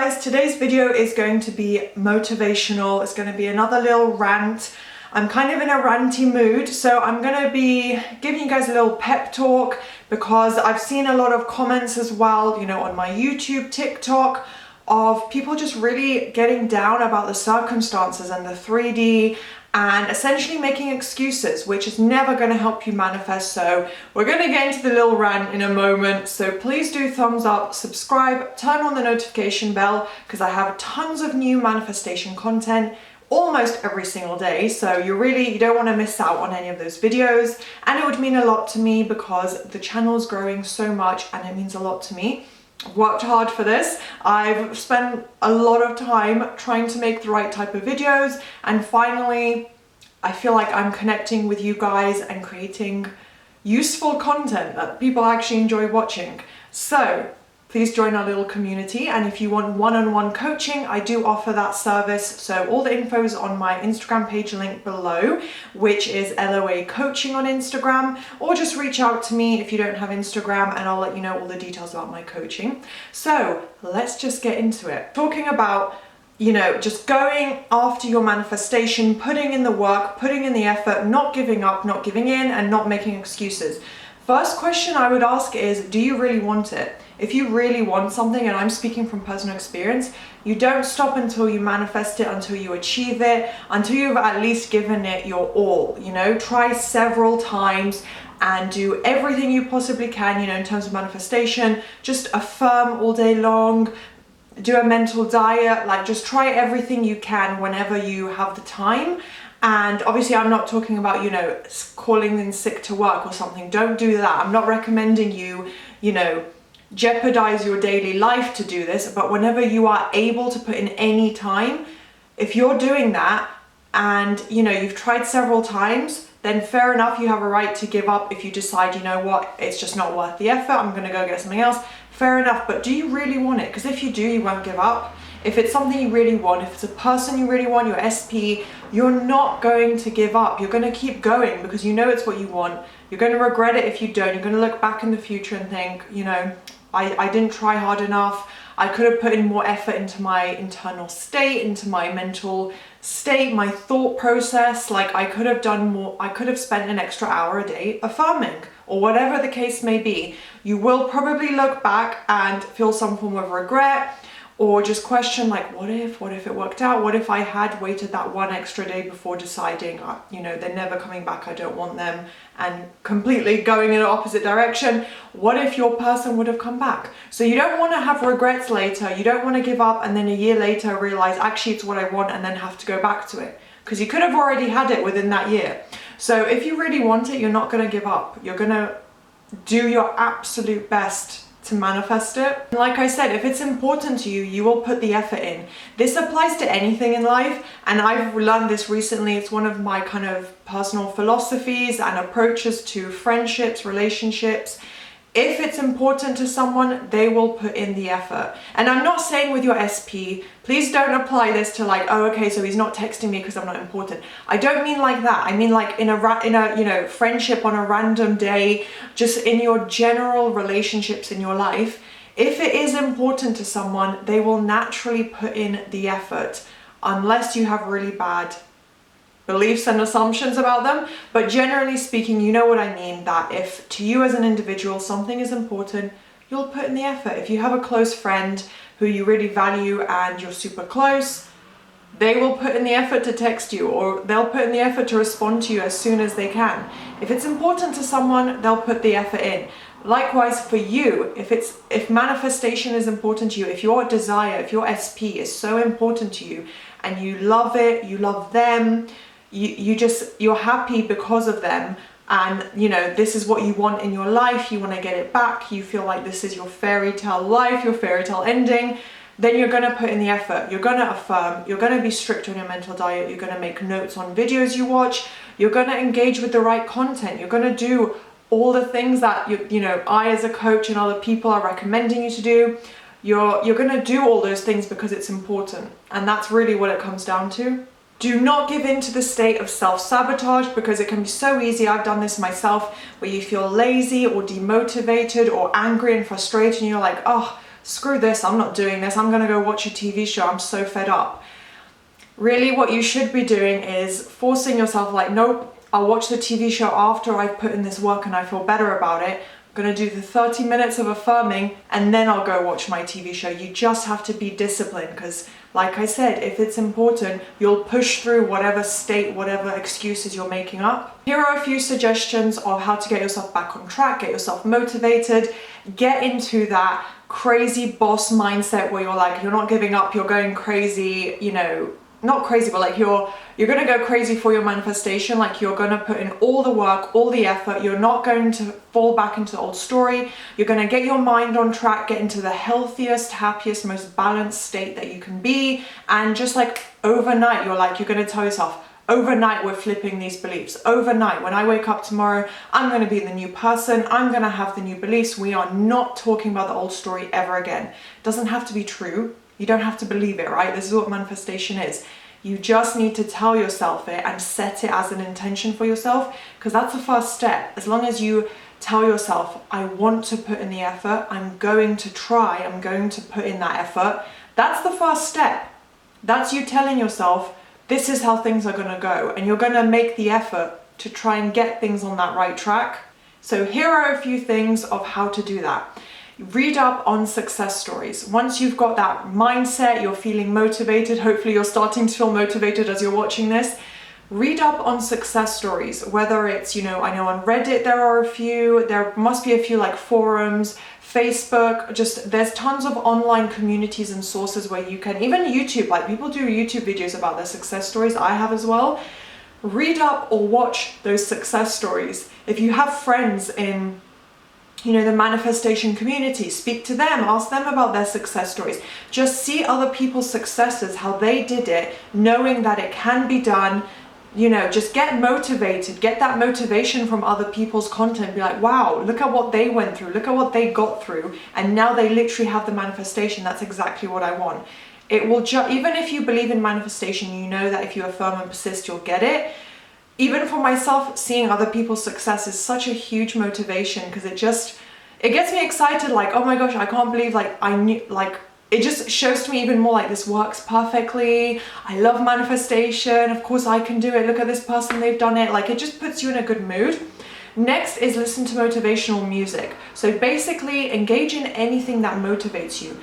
guys, today's video is going to be motivational. It's going to be another little rant. I'm kind of in a ranty mood, so I'm going to be giving you guys a little pep talk because I've seen a lot of comments as well, on my YouTube, TikTok, of people just really getting down about the circumstances and the 3D and essentially making excuses, which is never going to help you manifest. So we're going to get into the little rant in a moment. So please do thumbs up, subscribe, turn on the notification bell because I have tons of new manifestation content almost every single day. So you don't want to miss out on any of those videos. And it would mean a lot to me because the channel is growing so much and it means a lot to me. I've worked hard for this. I've spent a lot of time trying to make the right type of videos, and finally I feel like I'm connecting with you guys and creating useful content that people actually enjoy watching. So please join our little community, and if you want one-on-one coaching, I do offer that service. So all the info is on my Instagram page link below, which is LOA Coaching on Instagram, or just reach out to me if you don't have Instagram and I'll let you know all the details about my coaching. So let's just get into it. Talking about, just going after your manifestation, putting in the work, putting in the effort, not giving up, not giving in, and not making excuses. First question I would ask is, do you really want it? If you really want something, and I'm speaking from personal experience, you don't stop until you manifest it, until you achieve it, until you've at least given it your all. Try several times and do everything you possibly can, in terms of manifestation. Just affirm all day long, do a mental diet, just try everything you can whenever you have the time. And obviously I'm not talking about, calling in sick to work or something. Don't do that. I'm not recommending you, jeopardize your daily life to do this, but whenever you are able to put in any time, if you're doing that and you've tried several times, then fair enough, you have a right to give up if you decide, it's just not worth the effort, I'm gonna go get something else. Fair enough, but do you really want it? Because if you do, you won't give up. If it's something you really want, if it's a person you really want, your SP, you're not going to give up. You're going to keep going because it's what you want. You're going to regret it if you don't. You're going to look back in the future and think, I didn't try hard enough. I could have put in more effort into my internal state, into my mental state, my thought process. I could have done more. I could have spent an extra hour a day affirming, or whatever the case may be. You will probably look back and feel some form of regret, or just question what if it worked out? What if I had waited that one extra day before deciding, they're never coming back, I don't want them, and completely going in the opposite direction? What if your person would have come back? So you don't want to have regrets later. You don't want to give up and then a year later realize actually it's what I want and then have to go back to it, because you could have already had it within that year. So if you really want it, you're not going to give up. You're going to do your absolute best to manifest it. Like I said, if it's important to you, you will put the effort in. This applies to anything in life, and I've learned this recently. It's one of my kind of personal philosophies and approaches to friendships, relationships. If it's important to someone, they will put in the effort. And I'm not saying with your SP, please don't apply this to oh, okay, so he's not texting me because I'm not important. I don't mean like that. I mean in a friendship on a random day, just in your general relationships in your life. If it is important to someone, they will naturally put in the effort, unless you have really bad beliefs and assumptions about them. But generally speaking, you know what I mean, that if to you as an individual something is important, you'll put in the effort. If you have a close friend who you really value and you're super close, they will put in the effort to text you, or they'll put in the effort to respond to you as soon as they can. If it's important to someone, they'll put the effort in. Likewise for you, if manifestation is important to you, if your desire, if your SP is so important to you and you love it, you love them, you're happy because of them, and this is what you want in your life, you want to get it back, you feel like this is your fairy tale life, your fairy tale ending, then you're going to put in the effort. You're going to affirm, you're going to be strict on your mental diet, you're going to make notes on videos you watch, you're going to engage with the right content, you're going to do all the things that I as a coach and other people are recommending you to do. You're going to do all those things because it's important, and that's really what it comes down to. Do not give in to the state of self-sabotage, because it can be so easy. I've done this myself, where you feel lazy or demotivated or angry and frustrated and you're like, oh, screw this, I'm not doing this, I'm gonna go watch a TV show, I'm so fed up. Really what you should be doing is forcing yourself, like, nope, I'll watch the TV show after I've put in this work and I feel better about it. I'm gonna do the 30 minutes of affirming and then I'll go watch my TV show. You just have to be disciplined, because like I said, if it's important, you'll push through whatever state, whatever excuses you're making up. Here are a few suggestions of how to get yourself back on track, get yourself motivated, get into that crazy boss mindset where you're like, you're not giving up, you're going crazy, you know, not crazy, but like you're gonna go crazy for your manifestation. Like, you're gonna put in all the work, all the effort. You're not going to fall back into the old story. You're gonna get your mind on track, get into the healthiest, happiest, most balanced state that you can be. And just like overnight, you're gonna tell yourself, overnight we're flipping these beliefs. Overnight, when I wake up tomorrow, I'm gonna be the new person. I'm gonna have the new beliefs. We are not talking about the old story ever again. It doesn't have to be true. You don't have to believe it, right? This is what manifestation is. You just need to tell yourself it and set it as an intention for yourself, because that's the first step. As long as you tell yourself, I want to put in the effort, I'm going to try, I'm going to put in that effort, that's the first step. That's you telling yourself, this is how things are gonna go, and you're gonna make the effort to try and get things on that right track. So here are a few things of how to do that. Read up on success stories. Once you've got that mindset, you're feeling motivated, hopefully you're starting to feel motivated as you're watching this, read up on success stories, whether it's, you know, I know on Reddit there are a few, there must be a few like forums, Facebook, just there's tons of online communities and sources where you can, even YouTube, like people do YouTube videos about their success stories, I have as well. Read up or watch those success stories. If you have friends in, you know, the manifestation community, speak to them, ask them about their success stories. Just see other people's successes, how they did it, knowing that it can be done. You know, just get motivated, get that motivation from other people's content. Be like, wow, look at what they went through, look at what they got through, and now they literally have the manifestation. That's exactly what I want. It will even if you believe in manifestation, you know that if you affirm and persist, you'll get it. Even for myself, seeing other people's success is such a huge motivation, because it gets me excited, like, oh my gosh, I can't believe, like, I knew, like, it just shows to me even more like this works perfectly. I love manifestation, of course I can do it, look at this person, they've done it. Like, it just puts you in a good mood. Next is listen to motivational music. So basically engage in anything that motivates you.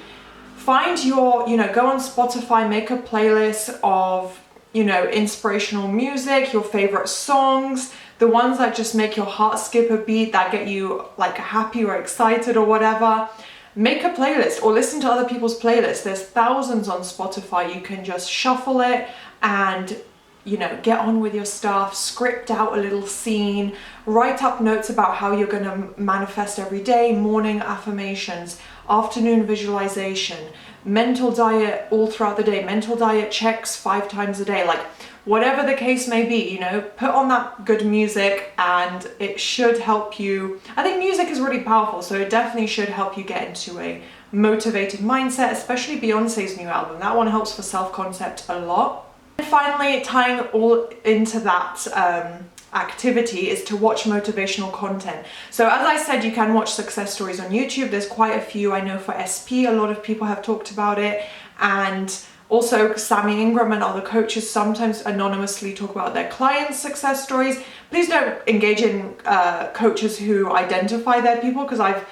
Find your, you know, go on Spotify, make a playlist of, you know, inspirational music, your favorite songs, the ones that just make your heart skip a beat, that get you like happy or excited or whatever. Make a playlist or listen to other people's playlists. There's thousands on Spotify. You can just shuffle it and, you know, get on with your stuff, script out a little scene, write up notes about how you're going to manifest every day, morning affirmations, afternoon visualization, mental diet all throughout the day, mental diet checks 5 times a day, like whatever the case may be, you know, put on that good music and it should help you. I think music is really powerful, so it definitely should help you get into a motivated mindset, especially Beyonce's new album. That one helps for self-concept a lot. And finally, tying all into that activity is to watch motivational content. So as I said, you can watch success stories on YouTube. There's quite a few. I know for SP, a lot of people have talked about it. And also Sammy Ingram and other coaches sometimes anonymously talk about their clients' success stories. Please don't engage in coaches who identify their people, because I've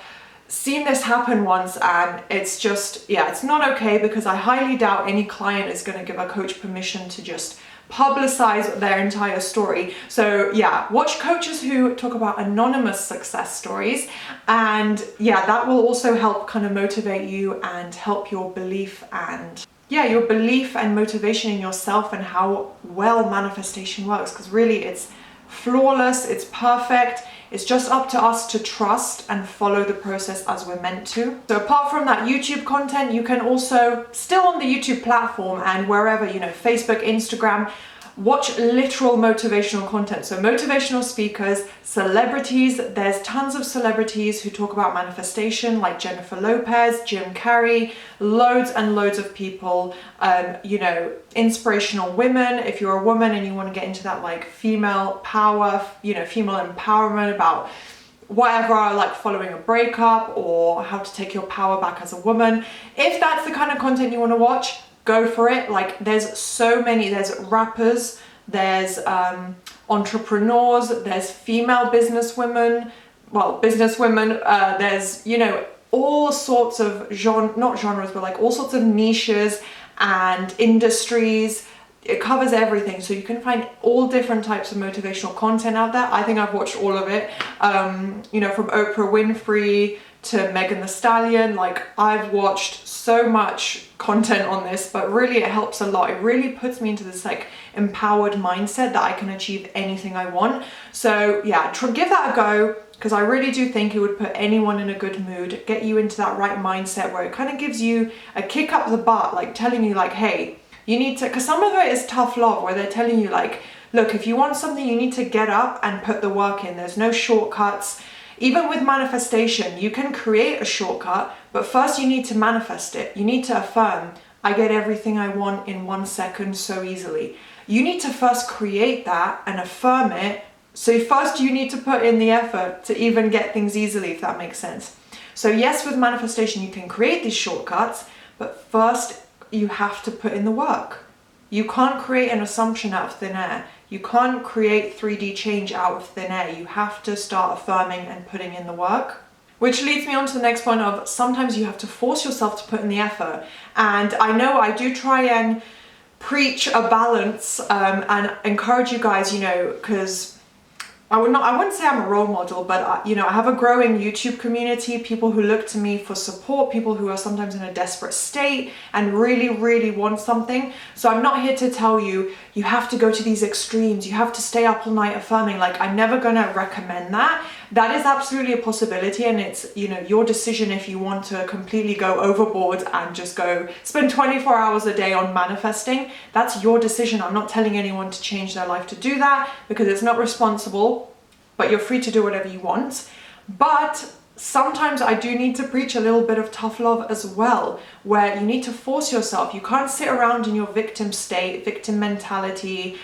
seen this happen once and it's just, yeah, it's not okay, because I highly doubt any client is going to give a coach permission to just publicize their entire story. So yeah, watch coaches who talk about anonymous success stories, and yeah, that will also help kind of motivate you and help your belief and your belief and motivation in yourself and how well manifestation works, because really it's flawless, it's perfect. It's just up to us to trust and follow the process as we're meant to. So apart from that YouTube content, you can also, still on the YouTube platform and wherever, you know, Facebook, Instagram, watch literal motivational content. So motivational speakers, celebrities, there's tons of celebrities who talk about manifestation, like Jennifer Lopez, Jim Carrey, loads and loads of people, you know, inspirational women. If you're a woman and you want to get into that like female power, you know, female empowerment, about whatever, like following a breakup or how to take your power back as a woman. If that's the kind of content you want to watch, go for it. Like there's so many, there's rappers, there's entrepreneurs, there's female businesswomen, there's, you know, all sorts of not genres, but like all sorts of niches and industries. It covers everything, so you can find all different types of motivational content out there. I think I've watched all of it, you know, from Oprah Winfrey to Megan Thee Stallion. Like I've watched so much content on this, but really it helps a lot. It really puts me into this like empowered mindset that I can achieve anything I want. So yeah, give that a go, because I really do think it would put anyone in a good mood, get you into that right mindset where it kind of gives you a kick up the butt, like telling you like, hey, you need to, because some of it is tough love where they're telling you like, look, if you want something, you need to get up and put the work in. There's no shortcuts. Even with manifestation, you can create a shortcut, but first you need to manifest it. You need to affirm, I get everything I want in 1 second so easily. You need to first create that and affirm it. So first you need to put in the effort to even get things easily, if that makes sense. So yes, with manifestation, you can create these shortcuts, but first you have to put in the work. You can't create an assumption out of thin air. You can't create 3D change out of thin air. You have to start affirming and putting in the work. Which leads me on to the next point of sometimes you have to force yourself to put in the effort. And I know I do try and preach a balance and encourage you guys, you know, because I wouldn't say I'm a role model, but you know, I have a growing YouTube community, people who look to me for support, people who are sometimes in a desperate state and really, really want something. So I'm not here to tell you, you have to go to these extremes, you have to stay up all night affirming. Like, I'm never gonna recommend that. That is absolutely a possibility, and it's, you know, your decision if you want to completely go overboard and just go spend 24 hours a day on manifesting. That's your decision. I'm not telling anyone to change their life to do that, because it's not responsible, but you're free to do whatever you want. But sometimes I do need to preach a little bit of tough love as well, where you need to force yourself. You can't sit around in your victim state, victim mentality,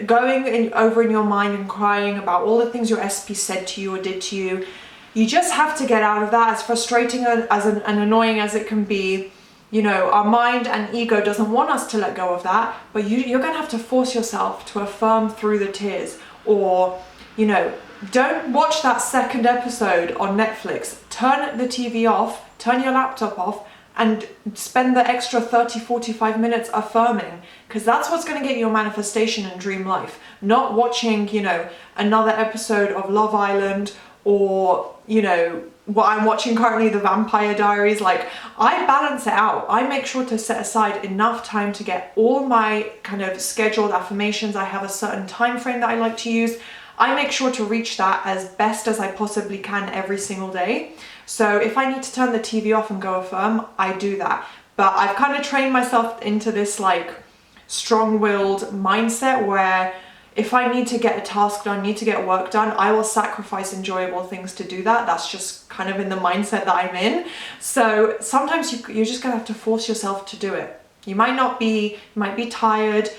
going over in your mind and crying about all the things your SP said to you or did to you. You just have to get out of that. As frustrating and annoying as it can be, you know, our mind and ego doesn't want us to let go of that, but you're gonna have to force yourself to affirm through the tears. Or, you know, don't watch that second episode on Netflix. Turn the TV off, turn your laptop off, and spend the extra 30-45 minutes affirming, because that's what's going to get you your manifestation and dream life. Not watching, you know, another episode of Love Island, or, you know, what I'm watching currently, The Vampire Diaries. Like, I balance it out. I make sure to set aside enough time to get all my kind of scheduled affirmations. I have a certain time frame that I like to use. I make sure to reach that as best as I possibly can every single day. So if I need to turn the TV off and go affirm, I do that. But I've kind of trained myself into this like strong-willed mindset where if I need to get a task done, need to get work done, I will sacrifice enjoyable things to do that. That's just kind of in the mindset that I'm in. So sometimes you're just gonna have to force yourself to do it. You might be tired,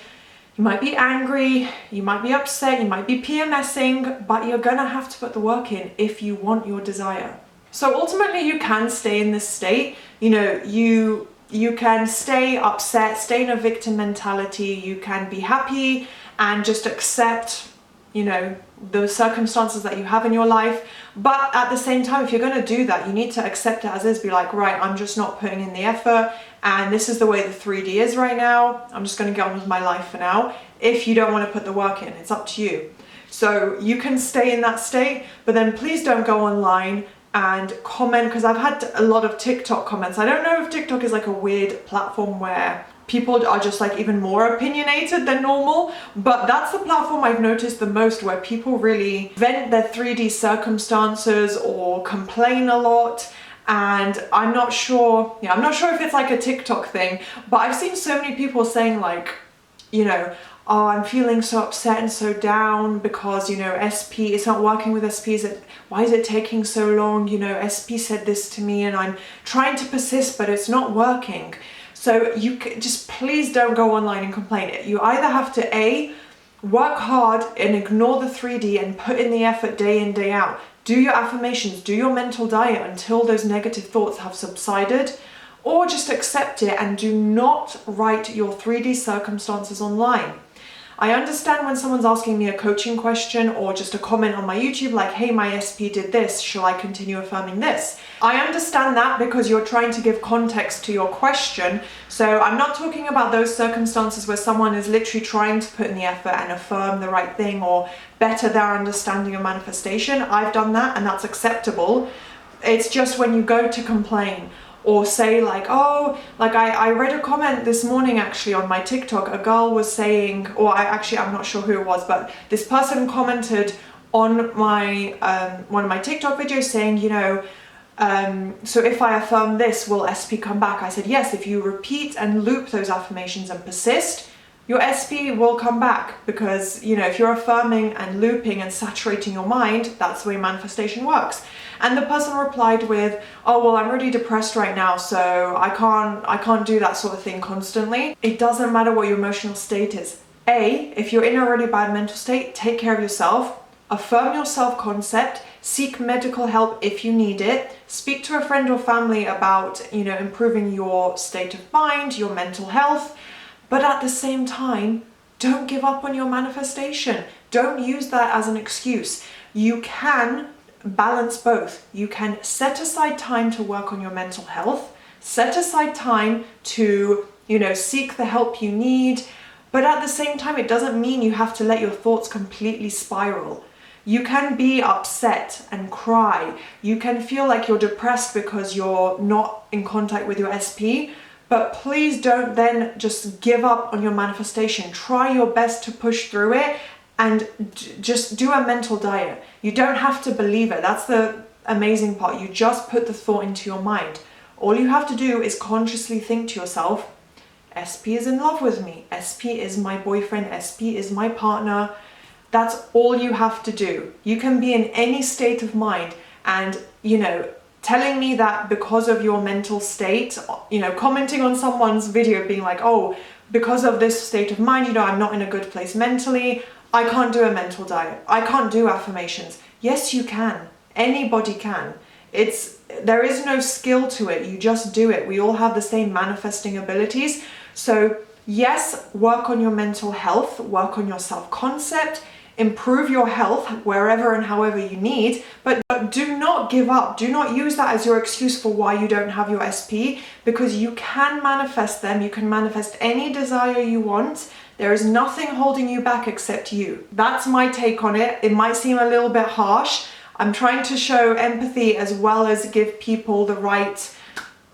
you might be angry, you might be upset, you might be PMSing, but you're gonna have to put the work in if you want your desire. So ultimately you can stay in this state. You know, you can stay upset, stay in a victim mentality, you can be happy and just accept, you know, the circumstances that you have in your life. But at the same time, if you're going to do that, you need to accept it as is. Be like, right, I'm just not putting in the effort, and this is the way the 3D is right now. I'm just going to get on with my life for now. If you don't want to put the work in, it's up to you. So you can stay in that state, but then please don't go online and comment, because I've had a lot of TikTok comments. I don't know if TikTok is like a weird platform where people are just like even more opinionated than normal, but that's the platform I've noticed the most where people really vent their 3D circumstances or complain a lot. And I'm not sure if it's like a TikTok thing, but I've seen so many people saying like, you know, oh, I'm feeling so upset and so down because, you know, SP, it's not working with SP. Why is it taking so long? You know, SP said this to me and I'm trying to persist, but it's not working. So you just please don't go online and complain. You either have to work hard and ignore the 3D and put in the effort day in, day out. do your affirmations, do your mental diet until those negative thoughts have subsided, or just accept it and do not write your 3D circumstances online. I understand when someone's asking me a coaching question or just a comment on my YouTube like, hey, my SP did this, shall I continue affirming this? I understand that because you're trying to give context to your question. So I'm not talking about those circumstances where someone is literally trying to put in the effort and affirm the right thing or better their understanding of manifestation. I've done that and that's acceptable. It's just when you go to complain or say like, oh, like I read a comment this morning actually on my TikTok. A girl was saying, or I'm not sure who it was, but this person commented on my one of my TikTok videos saying, you know, so if I affirm this, will SP come back? I said, yes, if you repeat and loop those affirmations and persist, your SP will come back, because, you know, if you're affirming and looping and saturating your mind, that's the way manifestation works. And the person replied with, oh, well, I'm really depressed right now, so I can't do that sort of thing constantly. It doesn't matter what your emotional state is. If you're in a really bad mental state, take care of yourself, affirm your self-concept, seek medical help if you need it, speak to a friend or family about, you know, improving your state of mind, your mental health. But at the same time, don't give up on your manifestation. Don't use that as an excuse. You can balance both. You can set aside time to work on your mental health, set aside time to, you know, seek the help you need. But at the same time, it doesn't mean you have to let your thoughts completely spiral. You can be upset and cry. You can feel like you're depressed because you're not in contact with your SP. But please don't then just give up on your manifestation. Try your best to push through it and just do a mental diet. You don't have to believe it. That's the amazing part. You just put the thought into your mind. All you have to do is consciously think to yourself, SP is in love with me. SP is my boyfriend. SP is my partner. That's all you have to do. You can be in any state of mind and, you know, telling me that because of your mental state, you know, commenting on someone's video being like, oh, because of this state of mind, you know, I'm not in a good place mentally, I can't do a mental diet, I can't do affirmations. Yes, you can. Anybody can. There is no skill to it. You just do it. We all have the same manifesting abilities. So yes, work on your mental health, work on your self-concept, improve your health wherever and however you need, but do not give up. Do not use that as your excuse for why you don't have your SP, because you can manifest them. You can manifest any desire you want. There is nothing holding you back except you. That's my take on it. It might seem a little bit harsh. I'm trying to show empathy as well as give people the right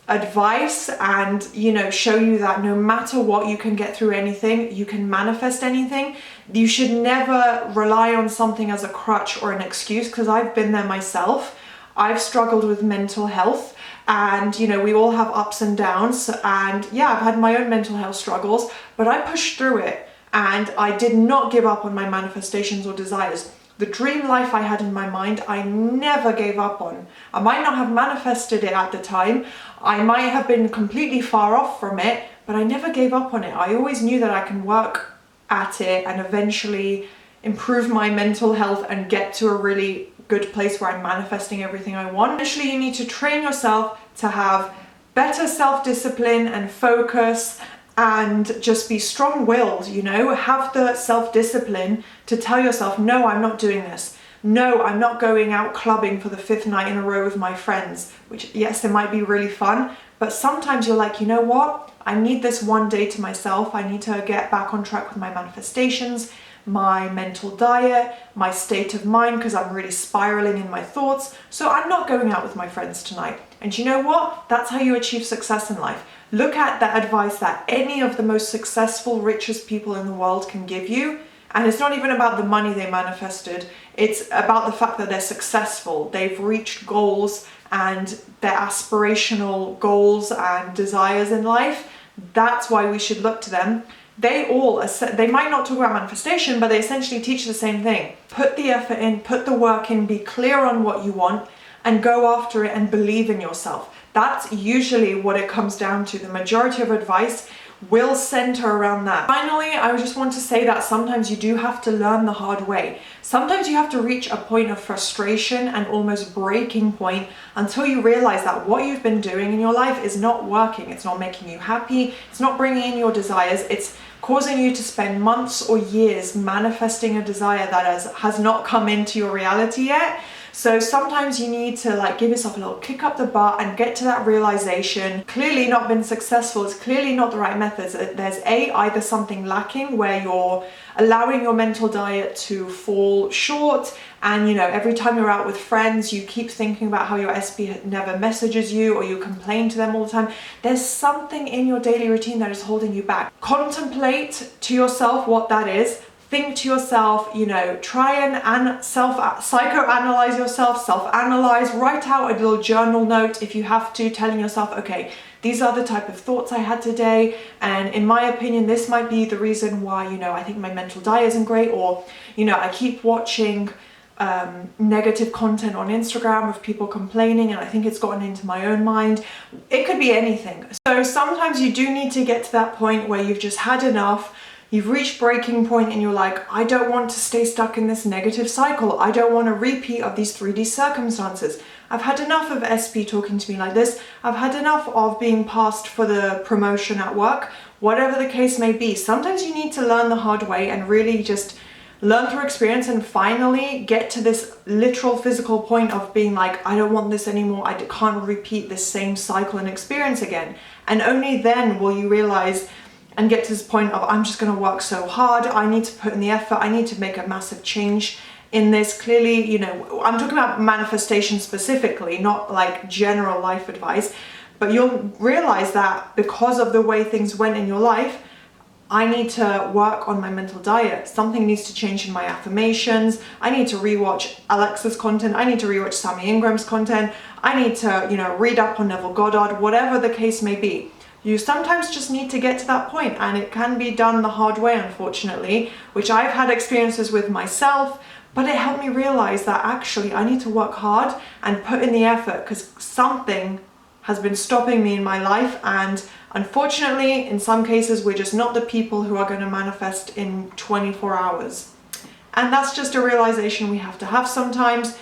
advice and, you know, show you that no matter what, you can get through anything, you can manifest anything. You should never rely on something as a crutch or an excuse, because I've been there myself. I've struggled with mental health, and, you know, we all have ups and downs, and yeah, I've had my own mental health struggles, but I pushed through it and I did not give up on my manifestations or desires. The dream life I had in my mind, I never gave up on. I might not have manifested it at the time. I might have been completely far off from it, but I never gave up on it. I always knew that I can work at it and eventually improve my mental health and get to a really good place where I'm manifesting everything I want. Initially, you need to train yourself to have better self-discipline and focus and just be strong-willed, you know, have the self-discipline to tell yourself, no, I'm not doing this. No, I'm not going out clubbing for the 5th night in a row with my friends, which, yes, it might be really fun, but sometimes you're like, you know what? I need this one day to myself. I need to get back on track with my manifestations, my mental diet, my state of mind, because I'm really spiraling in my thoughts. So I'm not going out with my friends tonight. And you know what? That's how you achieve success in life. Look at the advice that any of the most successful, richest people in the world can give you. And it's not even about the money they manifested. It's about the fact that they're successful. They've reached goals and their aspirational goals and desires in life. That's why we should look to them. They might not talk about manifestation, but they essentially teach the same thing. Put the effort in, put the work in, be clear on what you want, and go after it and believe in yourself. That's usually what it comes down to. The majority of advice will center around that. Finally, I just want to say that sometimes you do have to learn the hard way. Sometimes you have to reach a point of frustration and almost breaking point until you realize that what you've been doing in your life is not working. It's not making you happy. It's not bringing in your desires. It's causing you to spend months or years manifesting a desire that has not come into your reality yet. So sometimes you need to like give yourself a little kick up the butt and get to that realization. Clearly not been successful. It's clearly not the right methods. There's either something lacking where you're allowing your mental diet to fall short, and every time you're out with friends you keep thinking about how your SP never messages you, or you complain to them all the time. There's something in your daily routine that is holding you back. Contemplate to yourself what that is. Think to yourself, try and psychoanalyze yourself, self-analyze, write out a little journal note if you have to, telling yourself, okay, these are the type of thoughts I had today, and in my opinion, this might be the reason why, I think my mental diet isn't great, or, I keep watching negative content on Instagram of people complaining and I think it's gotten into my own mind. It could be anything. So sometimes you do need to get to that point where you've just had enough. You've reached breaking point and you're like, I don't want to stay stuck in this negative cycle. I don't want a repeat of these 3D circumstances. I've had enough of SP talking to me like this. I've had enough of being passed for the promotion at work. Whatever the case may be, sometimes you need to learn the hard way and really just learn through experience and finally get to this literal physical point of being like, I don't want this anymore. I can't repeat this same cycle and experience again. And only then will you realize and get to this point of, I'm just going to work so hard. I need to put in the effort. I need to make a massive change in this. Clearly, I'm talking about manifestation specifically, not like general life advice, but you'll realize that because of the way things went in your life, I need to work on my mental diet. Something needs to change in my affirmations. I need to rewatch Alexa's content. I need to rewatch Sammy Ingram's content. I need to, read up on Neville Goddard, whatever the case may be. You sometimes just need to get to that point, and it can be done the hard way, unfortunately, which I've had experiences with myself, but it helped me realize that actually I need to work hard and put in the effort because something has been stopping me in my life, and unfortunately, in some cases, we're just not the people who are going to manifest in 24 hours. And that's just a realization we have to have sometimes.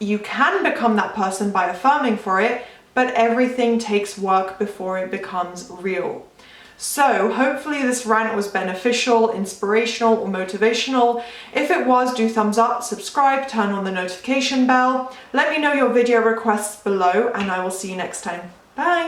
You can become that person by affirming for it, but everything takes work before it becomes real. So hopefully this rant was beneficial, inspirational, or motivational. If it was, do thumbs up, subscribe, turn on the notification bell. Let me know your video requests below, and I will see you next time. Bye!